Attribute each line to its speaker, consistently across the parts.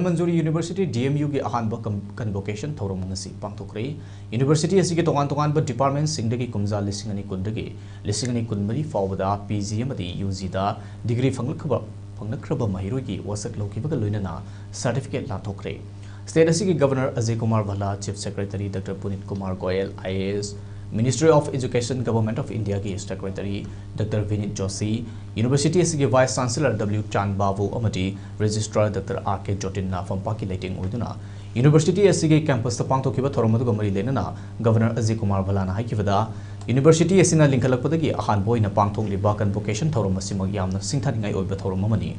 Speaker 1: Dhanamanjuri University DMU की ahanba Convocation thawram ngasi pangthokhare University asigi tongan ba department singdagi kumja lisingani kundagi lisingani kunmari fawbada PG amadi UG da degree phangnakraba mahiroi ki wasak lokibaga loinana certificate lanthokre State asigi Governor Ajay Kumar Bhala Chief Secretary Dr. Punit Kumar Goyal IAS Ministry of Education Government of India की Secretary Dr. Vinit Joshi University asigi Vice Chancellor W. Chan Babu amadi Registrar Dr. R.K. Jotin na Fampaki lighting oiduna University asigi campus ta pangthokiba thoramadu gamari lenana Governor Ajay Kumar Bhala na haikibada University asina linkalakpadagi ahanba oina pangthokliba convocation thoram asimag yamna singthaningai oiba thoram amani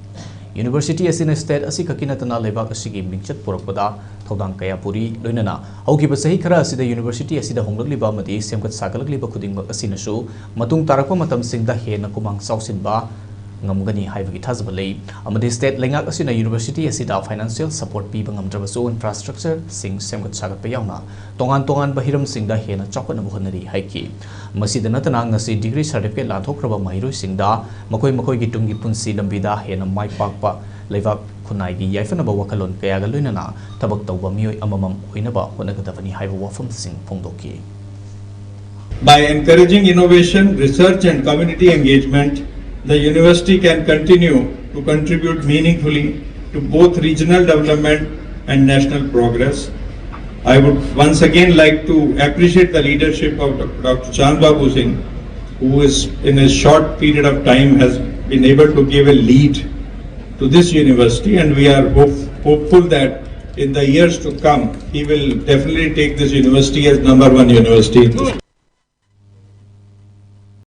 Speaker 1: University asina state asi kakinatana lebak asigi mingchat porakpada thodang kaya puri loinana haukiba sahi khara asida University asida honglagliba amadi semgat sagalagliba khudingmak asinasu matung tarakpa matam singda hena kumang sausinba ngamgani haibagi thazba lei amadi state lengak asina University asida financial support piba ngamdrabasu infrastructure sing semgat sagatpa yauna tongan bahiram singda hena chapana buhanari haiki masida natana ngasi degree certificate lanthokraba mahiroi singda makoi gi tungi punsi lambida hena mai pakpa leibak khunai gi yaifanaba wakalon kayaga loinana tabak tawba mioi amamam hoinaba honagadabani haiba wafam sing phongdoki
Speaker 2: By encouraging innovation, research and community engagement, the university can continue to contribute meaningfully to both regional development and national progress. I would once again like to appreciate the leadership of Dr. Chan Babu Singh, who is in a short period of time has been able to give a lead to this university, and we are hopeful that in the years to come, he will definitely take this university as #1 university.